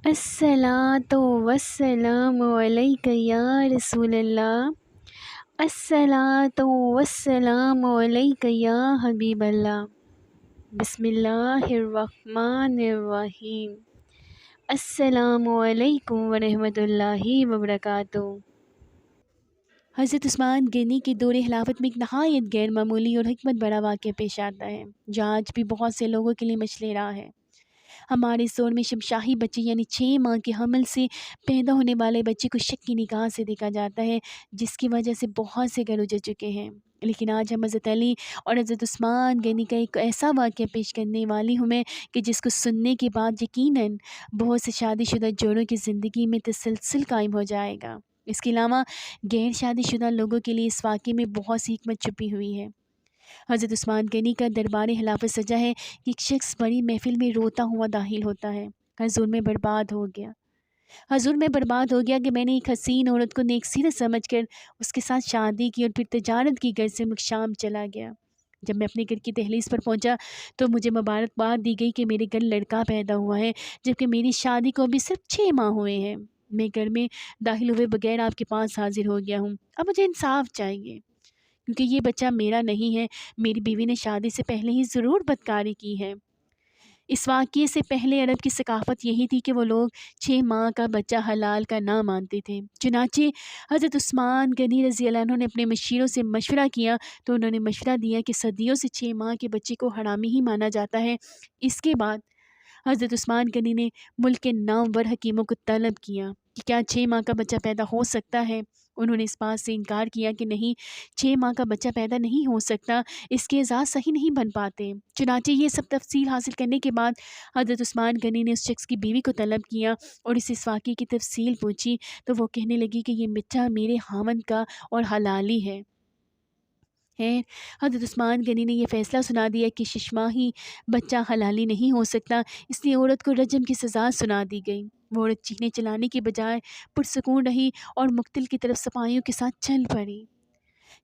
الصلاۃ والسلام علیک یا رسول اللہ، الصلاۃ والسلام علیک یا حبیب اللہ۔ بسم اللہ الرحمن الرحیم۔ السلام علیکم ورحمۃ اللہ وبرکاتہ۔ حضرت عثمان غنی کے دور خلافت میں ایک نہایت غیر معمولی اور حکمت بڑا واقعہ پیش آتا ہے جو آج بھی بہت سے لوگوں کے لیے مشعل راہ ہے۔ ہمارے اس دور میں شمشاہی بچے یعنی 6 ماہ کے حمل سے پیدا ہونے والے بچے کو شک کی نگاہ سے دیکھا جاتا ہے، جس کی وجہ سے بہت سے گھر اجڑ چکے ہیں۔ لیکن آج ہم حضرت علی اور حضرت عثمان غنی کا ایک ایسا واقعہ پیش کرنے والی ہوں میں کہ جس کو سننے کے بعد یقیناً بہت سے شادی شدہ جوڑوں کی زندگی میں تسلسل قائم ہو جائے گا۔ اس کے علاوہ غیر شادی شدہ لوگوں کے لیے اس واقعے میں بہت سی حکمت چھپی ہوئی ہے۔ حضرت عثمان غنی کا دربار خلافت سجا ہے کہ ایک شخص بڑی محفل میں روتا ہوا داخل ہوتا ہے۔ حضور میں برباد ہو گیا، حضور میں برباد ہو گیا کہ میں نے ایک حسین عورت کو نیک سیرت سمجھ کر اس کے ساتھ شادی کی اور پھر تجارت کی، گھر سے شام چلا گیا۔ جب میں اپنے گھر کی دہلیز پر پہنچا تو مجھے مبارکباد دی گئی کہ میرے گھر لڑکا پیدا ہوا ہے، جبکہ میری شادی کو ابھی صرف 6 ماہ ہوئے ہیں۔ میں گھر میں داخل ہوئے بغیر آپ کے پاس حاضر ہو گیا ہوں۔ اب مجھے انصاف چاہیے، کیونکہ یہ بچہ میرا نہیں ہے، میری بیوی نے شادی سے پہلے ہی ضرور بدکاری کی ہے۔ اس واقعے سے پہلے عرب کی ثقافت یہی تھی کہ وہ لوگ 6 ماہ کا بچہ حلال کا نہ مانتے تھے۔ چنانچہ حضرت عثمان غنی رضی اللہ عنہ نے اپنے مشیروں سے مشورہ کیا تو انہوں نے مشورہ دیا کہ صدیوں سے 6 ماہ کے بچے کو حرامی ہی مانا جاتا ہے۔ اس کے بعد حضرت عثمان غنی نے ملک کے نامور حکیموں کو طلب کیا کہ کیا 6 ماہ کا بچہ پیدا ہو سکتا ہے؟ انہوں نے اس بات سے انکار کیا کہ نہیں، 6 ماہ کا بچہ پیدا نہیں ہو سکتا، اس کے اعزاز صحیح نہیں بن پاتے۔ چنانچہ یہ سب تفصیل حاصل کرنے کے بعد حضرت عثمان غنی نے اس شخص کی بیوی کو طلب کیا اور اس واقعے کی تفصیل پوچھی تو وہ کہنے لگی کہ یہ بچہ میرے خاوند کا اور حلالی ہے۔ حضرت عثمان غنی نے یہ فیصلہ سنا دیا کہ 6 ماہی بچہ حلالی نہیں ہو سکتا، اس لیے عورت کو رجم کی سزا سنا دی گئی۔ وہ عورت چیخنے چلانے کے بجائے پرسکون رہی اور مقتل کی طرف سپاہیوں کے ساتھ چل پڑی۔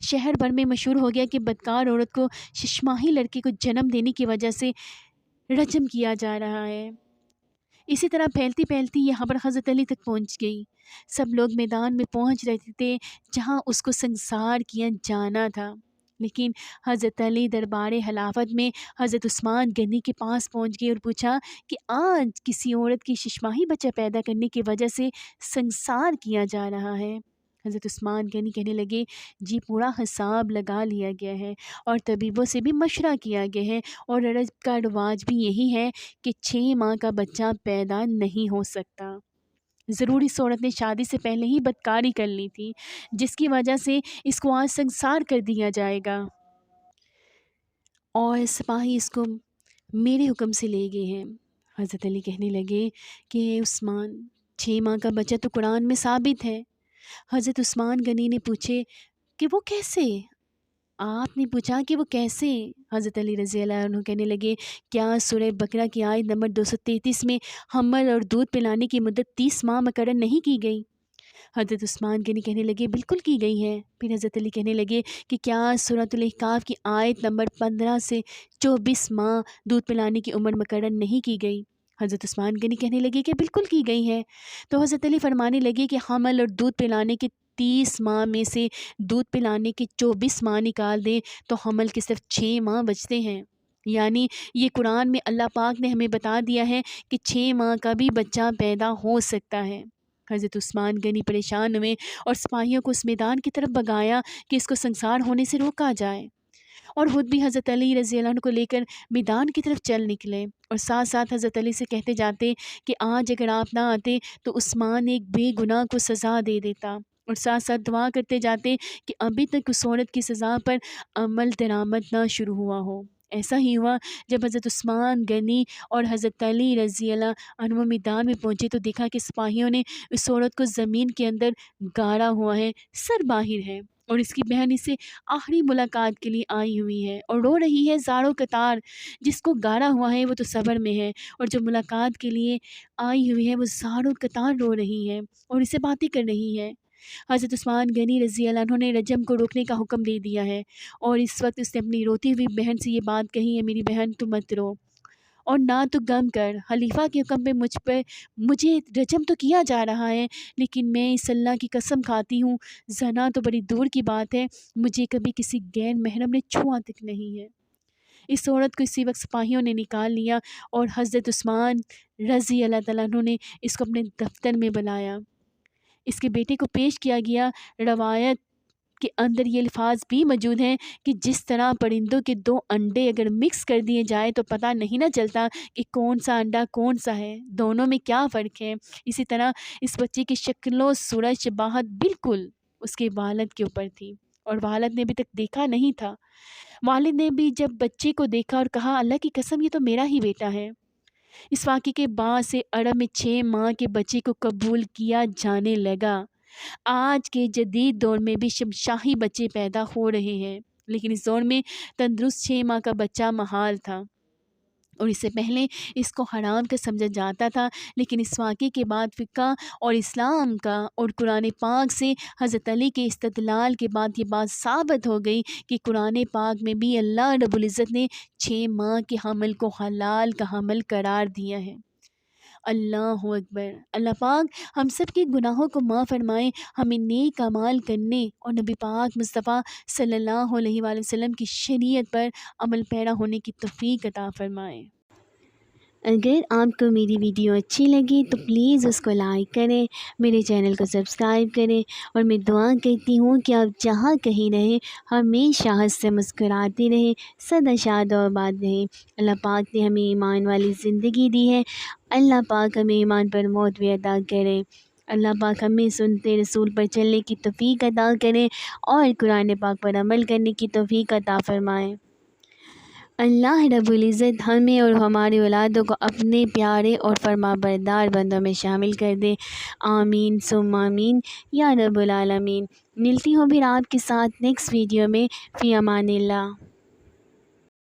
شہر بھر میں مشہور ہو گیا کہ بدکار عورت کو 6 ماہی لڑکے کو جنم دینے کی وجہ سے رجم کیا جا رہا ہے۔ اسی طرح پھیلتی پھیلتی یہ خبر حضرت علی تک پہنچ گئی۔ سب لوگ میدان میں پہنچ رہے تھے جہاں اس کو سنسار کیا جانا تھا، لیکن حضرت علی دربار خلافت میں حضرت عثمان غنی کے پاس پہنچ گئے اور پوچھا کہ آج کسی عورت کی 6 ماہی بچہ پیدا کرنے کی وجہ سے سنسار کیا جا رہا ہے۔ حضرت عثمان غنی کہنے لگے جی پورا حساب لگا لیا گیا ہے اور طبیبوں سے بھی مشورہ کیا گیا ہے، اور عرب کا رواج بھی یہی ہے کہ 6 ماہ کا بچہ پیدا نہیں ہو سکتا۔ ضرور اس عورت نے شادی سے پہلے ہی بدکاری کر لی تھی، جس کی وجہ سے اس کو آج سنسار کر دیا جائے گا، اور سپاہی اس کو میرے حکم سے لے گئے ہیں۔ حضرت علی کہنے لگے کہ اے عثمان، 6 ماہ کا بچہ تو قرآن میں ثابت ہے۔ حضرت عثمان غنی نے پوچھے کہ وہ کیسے؟ آپ نے پوچھا کہ وہ کیسے؟ حضرت علی رضی اللہ عنہ کہنے لگے کیا سورہ بقرہ کی آیت نمبر 233 میں حمل اور دودھ پلانے کی مدت 30 ماہ مقرر نہیں کی گئی؟ حضرت عثمان غنی کہنے لگے بالکل کی گئی ہے۔ پھر حضرت علی کہنے لگے کہ کیا سورۃ الاحقاف کی آیت نمبر 15 سے 24 ماہ دودھ پلانے کی عمر مقرر نہیں کی گئی؟ حضرت عثمان غنی کہنے لگے کہ بالکل کی گئی ہے۔ تو حضرت علی فرمانے لگے کہ حمل اور دودھ پلانے کے 30 ماہ میں سے دودھ پلانے کے 24 ماہ نکال دیں تو حمل کے صرف 6 ماہ بچتے ہیں۔ یعنی یہ قرآن میں اللہ پاک نے ہمیں بتا دیا ہے کہ 6 ماہ کا بھی بچہ پیدا ہو سکتا ہے۔ حضرت عثمان غنی پریشان ہوئے اور سپاہیوں کو اس میدان کی طرف بھگایا کہ اس کو سنسار ہونے سے روکا جائے، اور خود بھی حضرت علی رضی اللہ عنہ کو لے کر میدان کی طرف چل نکلے، اور ساتھ ساتھ حضرت علی سے کہتے جاتے کہ آج اگر آپ نہ آتے تو عثمان ایک بے گناہ کو سزا دے دیتا، اور ساتھ ساتھ دعا کرتے جاتے کہ ابھی تک اس عورت کی سزا پر عمل درآمد نہ شروع ہوا ہو۔ ایسا ہی ہوا جب حضرت عثمان غنی اور حضرت علی رضی اللہ عنہ میدان میں پہنچے تو دیکھا کہ سپاہیوں نے اس عورت کو زمین کے اندر گاڑا ہوا ہے، سر باہر ہے، اور اس کی بہن اسے آخری ملاقات کے لیے آئی ہوئی ہے اور رو رہی ہے زاروں قطار۔ جس کو گاڑا ہوا ہے وہ تو صبر میں ہے، اور جو ملاقات کے لیے آئی ہوئی ہے وہ زاروں قطار رو رہی ہے اور اسے باتیں کر رہی ہے۔ حضرت عثمان غنی رضی اللہ عنہ نے رجم کو روکنے کا حکم دے دیا ہے، اور اس وقت اس نے اپنی روتی ہوئی بہن سے یہ بات کہی ہے میری بہن تم مت رو، اور نہ تو غم کر، خلیفہ کے حکم پہ مجھے رجم تو کیا جا رہا ہے، لیکن میں اس اللہ کی قسم کھاتی ہوں زنا تو بڑی دور کی بات ہے، مجھے کبھی کسی غیر محرم نے چھوا تک نہیں ہے۔ اس عورت کو اسی وقت سپاہیوں نے نکال لیا اور حضرت عثمان رضی اللہ تعالیٰ عنہ نے اس کو اپنے دفتر میں بلایا، اس کے بیٹے کو پیش کیا گیا۔ روایت کے اندر یہ الفاظ بھی موجود ہیں کہ جس طرح پرندوں کے 2 انڈے اگر مکس کر دیے جائے تو پتہ نہیں نہ چلتا کہ کون سا انڈا کون سا ہے، دونوں میں کیا فرق ہے، اسی طرح اس بچے کی شکل و صورت شباہت بالکل اس کے والد کے اوپر تھی، اور والد نے ابھی تک دیکھا نہیں تھا۔ والد نے بھی جب بچے کو دیکھا اور کہا اللہ کی قسم یہ تو میرا ہی بیٹا ہے۔ اس واقعے کے بعد سے عرب میں 6 ماہ کے بچے کو قبول کیا جانے لگا۔ آج کے جدید دور میں بھی شاہی بچے پیدا ہو رہے ہیں، لیکن اس دور میں تندرست 6 ماہ کا بچہ محال تھا، اور اس سے پہلے اس کو حرام کا سمجھا جاتا تھا، لیکن اس واقعے کے بعد فقہ اور اسلام کا اور قرآن پاک سے حضرت علی کے استدلال کے بعد یہ بات ثابت ہو گئی کہ قرآن پاک میں بھی اللہ رب العزت نے 6 ماہ کے حمل کو حلال کا حمل قرار دیا ہے۔ اللہ اکبر۔ اللہ پاک ہم سب کے گناہوں کو معاف فرمائے، ہمیں نیک اعمال کرنے اور نبی پاک مصطفیٰ صلی اللہ علیہ وآلہ وسلم کی شریعت پر عمل پیرا ہونے کی توفیق عطا فرمائے۔ اگر آپ کو میری ویڈیو اچھی لگی تو پلیز اس کو لائک کریں، میرے چینل کو سبسکرائب کریں، اور میں دعا کرتی ہوں کہ آپ جہاں کہیں رہیں ہمیشہ ہنس سے مسکراتے رہیں، سدا شاد و آباد رہیں۔ اللہ پاک نے ہمیں ایمان والی زندگی دی ہے، اللہ پاک ہمیں ایمان پر موت بھی عطا کرے۔ اللہ پاک ہمیں سنتے رسول پر چلنے کی توفیق عطا کرے اور قرآن پاک پر عمل کرنے کی توفیق عطا فرمائے۔ اللہ رب العزت ہمیں اور ہمارے اولادوں کو اپنے پیارے اور فرما بردار بندوں میں شامل کر دے، آمین ثم آمین یا رب العالمین۔ ملتی ہوں پھر آپ کے ساتھ نیکسٹ ویڈیو میں، فی امان اللہ۔